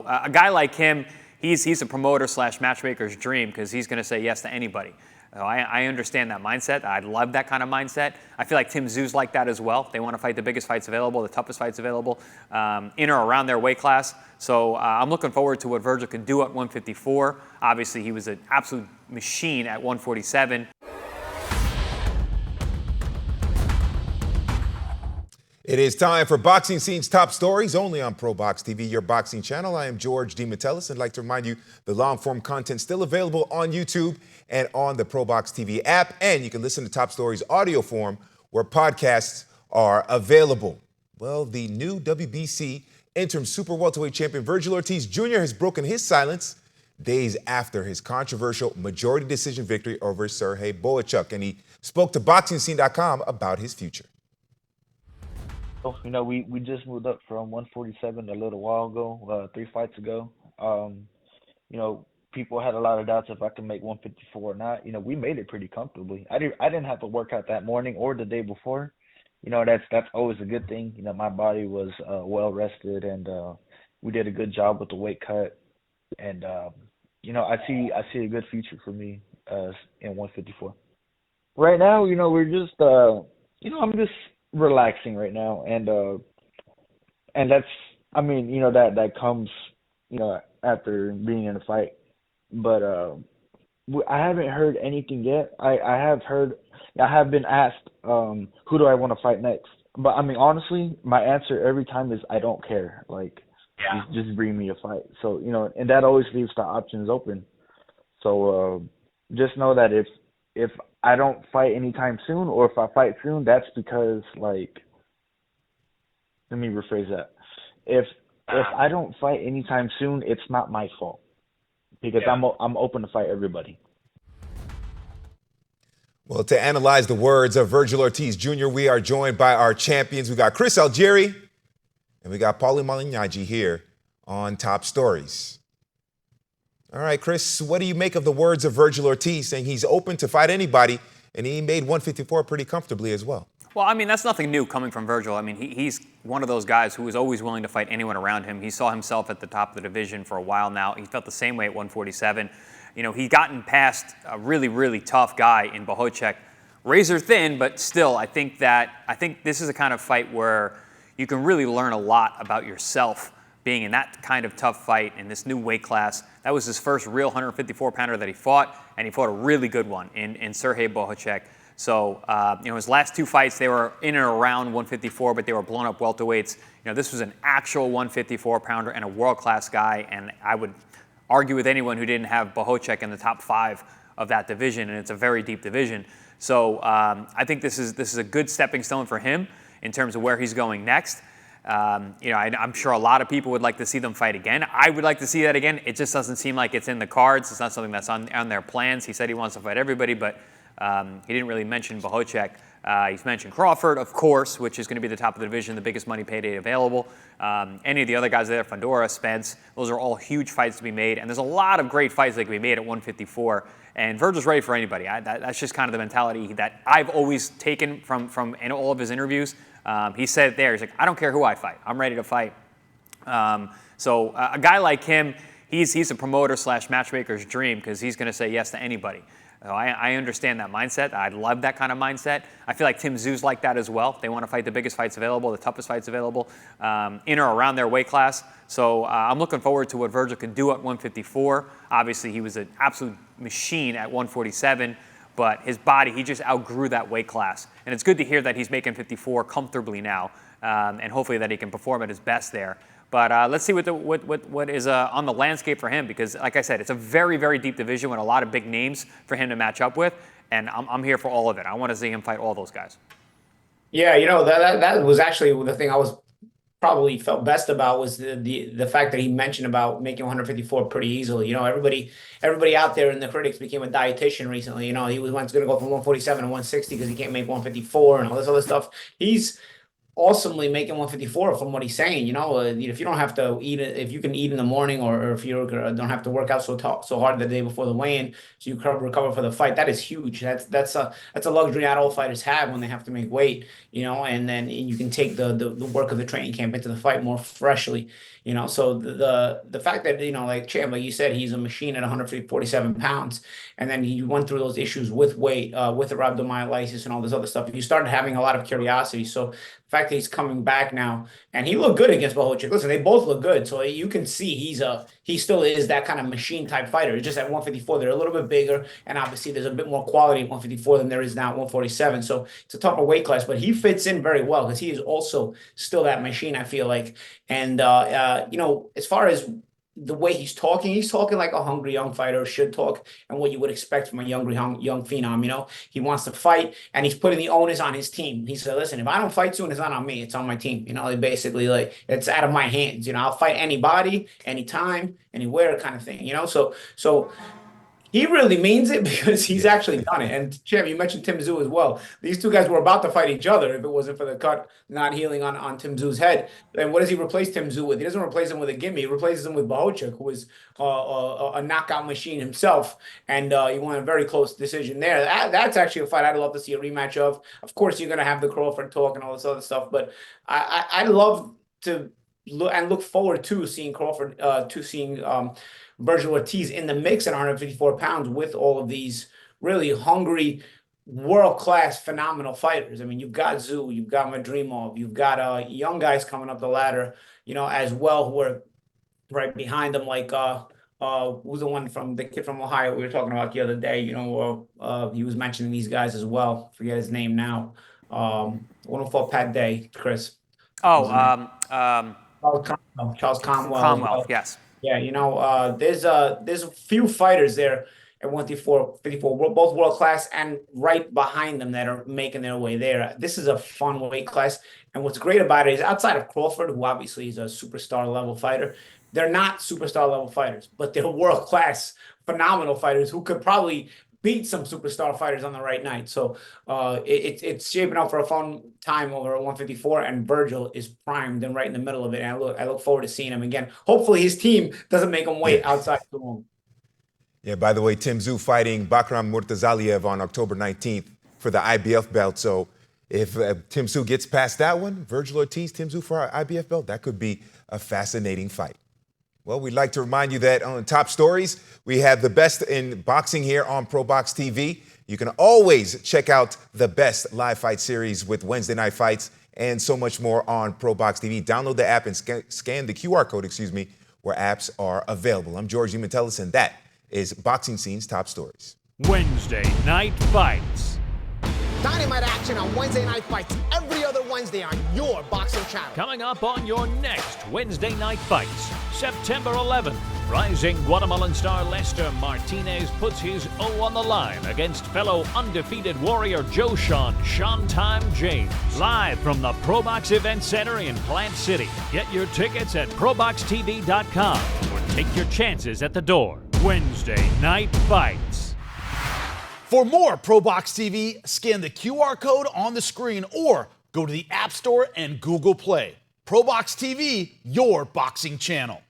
A guy like him, he's a promoter slash matchmaker's dream because he's going to say yes to anybody. I understand that mindset. I love that kind of mindset. I feel like Tim Tszyu's like that as well. They want to fight the biggest fights available, the toughest fights available, in or around their weight class. So I'm looking forward to what Virgil can do at 154. Obviously, he was an absolute machine at 147. It is time for Boxing Scene's top stories, only on ProBox TV, your boxing channel. I am George DeMatteis, and I'd like to remind you the long-form content still available on YouTube and on the ProBox TV app, and you can listen to top stories audio form where podcasts are available. Well, the new WBC interim super welterweight champion Vergil Ortiz Jr. has broken his silence days after his controversial majority decision victory over Sergey Bohachuk, and he spoke to BoxingScene.com about his future. You know, we just moved up from 147 a little while ago, 3 fights ago. You know, people had a lot of doubts if I could make 154 or not. You know, we made it pretty comfortably. I didn't have to work out that morning or the day before. You know, that's always a good thing. You know, my body was well rested, and we did a good job with the weight cut. And you know, I see a good future for me in 154. Right now, you know, we're just you know, I'm just relaxing right now, and that's, I mean, you know, that comes, you know, after being in a fight. But I haven't heard anything yet. I have been asked who do I want to fight next, but I mean, honestly, my answer every time is I don't care. Like, just bring me a fight. So, you know, and that always leaves the options open. So just know that if I don't fight anytime soon, or if I fight soon, that's because, like, let me rephrase that. If I don't fight anytime soon, it's not my fault, because I'm open to fight everybody. Well, to analyze the words of Vergil Ortiz Jr., we are joined by our champions. We got Chris Algieri and we got Paulie Malignaggi here on Top Stories. All right, Chris, what do you make of the words of Vergil Ortiz saying he's open to fight anybody, and he made 154 pretty comfortably as well? Well, I mean, that's nothing new coming from Virgil. I mean, he's one of those guys who is always willing to fight anyone around him. He saw himself at the top of the division for a while now. He felt the same way at 147. You know, he's gotten past a really, really tough guy in Bohachuk. Razor thin, but still, I think this is a kind of fight where you can really learn a lot about yourself being in that kind of tough fight in this new weight class. That was his first real 154-pounder that he fought, and he fought a really good one in Sergey Bohachuk. So, you know, his last 2 fights, they were in and around 154, but they were blown up welterweights. You know, this was an actual 154-pounder and a world-class guy, and I would argue with anyone who didn't have Bohachuk in the top 5 of that division, and it's a very deep division. So I think this is a good stepping stone for him in terms of where he's going next. You know, I'm sure a lot of people would like to see them fight again. I would like to see that again. It just doesn't seem like it's in the cards. It's not something that's on their plans. He said he wants to fight everybody, but he didn't really mention Bohachuk. He's mentioned Crawford, of course, which is going to be the top of the division, the biggest money payday available. Any of the other guys there, Fandora, Spence, those are all huge fights to be made. And there's a lot of great fights that can be made at 154. And Virgil's ready for anybody. That's just kind of the mentality that I've always taken from in all of his interviews. He said it there. He's like, I don't care who I fight. I'm ready to fight. So a guy like him, he's a promoter slash matchmaker's dream because he's going to say yes to anybody. I understand that mindset. I love that kind of mindset. I feel like Tim Tszyu's like that as well. They want to fight the biggest fights available, the toughest fights available, in or around their weight class. So I'm looking forward to what Virgil can do at 154. Obviously, he was an absolute machine at 147, but his body, he just outgrew that weight class. And it's good to hear that he's making 54 comfortably now, and hopefully that he can perform at his best there. But let's see what is on the landscape for him, because, like I said, it's a very, very deep division with a lot of big names for him to match up with, and I'm here for all of it. I want to see him fight all those guys. Yeah, you know, that was actually the thing I was probably felt best about, was the fact that he mentioned about making 154 pretty easily. You know, everybody out there in the critics became a dietitian recently. You know, he was going to go from 147 to 160 because he can't make 154 and all this other stuff. He's awesomely making 154 from what he's saying. If you don't have to eat it, if you can eat in the morning, or if you don't have to work out so hard the day before the weigh-in, so you recover for the fight, that is huge. That's a luxury not all fighters have when they have to make weight. And then you can take the work of the training camp into the fight more freshly. So the fact that like Champ, like you said, he's a machine at 147 pounds, and then he went through those issues with weight, with the rhabdomyolysis and all this other stuff. You started having a lot of curiosity. So the fact that he's coming back now, and he looked good against Bohocic. Listen, they both look good, so you can see he still is that kind of machine type fighter. It's just at 154, they're a little bit bigger, and obviously there's a bit more quality at 154 than there is now at 147. So it's a tougher weight class, but he fits in very well because he is also still that machine, I feel like. And as far as the way he's talking like a hungry young fighter should talk, and what you would expect from a young phenom. He wants to fight, and he's putting the onus on his team. He said, listen, if I don't fight soon, it's not on me, it's on my team. Basically, like, it's out of my hands. I'll fight anybody, anytime, anywhere, kind of thing. So he really means it because he's actually done it. And Champ, you mentioned Tim Tszyu as well. These two guys were about to fight each other if it wasn't for the cut not healing on Tim Tszyu's head. And what does he replace Tim Tszyu with? He doesn't replace him with a gimme. He replaces him with Bohocic, who is a knockout machine himself. And he won a very close decision there. That's actually a fight I'd love to see a rematch of. Of course, you're going to have the Crawford talk and all this other stuff. But I'd love to look forward to seeing Crawford, Vergil Ortiz in the mix at 154 pounds with all of these really hungry, world-class, phenomenal fighters. I mean, you've got Tszyu, you've got Madrimov, you've got young guys coming up the ladder, as well, who are right behind them, like who's the kid from Ohio we were talking about the other day. He was mentioning these guys as well. Forget his name now. One who fought Pat Day, Chris. Charles Conwell. Cromwell, yes. Yeah, there's a few fighters there at 154, both world class, and right behind them that are making their way there. This is a fun weight class, and what's great about it is, outside of Crawford, who obviously is a superstar level fighter, they're not superstar level fighters, but they're world class, phenomenal fighters who could probably beat some superstar fighters on the right night. So it's shaping up for a fun time over at 154, and Vergil is primed and right in the middle of it. And I look forward to seeing him again. Hopefully his team doesn't make him wait outside too long. Yeah, by the way, Tim Tszyu fighting Bakram Murtazaliev on October 19th for the IBF belt. So if Tim Tszyu gets past that one, Vergil Ortiz, Tim Tszyu for our IBF belt, that could be a fascinating fight. Well, we'd like to remind you that on Top Stories, we have the best in boxing here on ProBox TV. You can always check out the best live fight series with Wednesday night fights and so much more on ProBox TV. Download the app and scan the QR code, where apps are available. I'm George DeMatteis, and that is Boxing Scene's Top Stories. Wednesday night fights. Dynamite action on Wednesday night fights every other Wednesday on your boxing channel. Coming up on your next Wednesday night fights, September 11th, rising Guatemalan star Lester Martinez puts his O on the line against fellow undefeated warrior Joe Showtime James. Live from the ProBox Event Center in Plant City. Get your tickets at proboxtv.com or take your chances at the door. Wednesday night fights. For more ProBox TV, scan the QR code on the screen or go to the App Store and Google Play. ProBox TV, your boxing channel.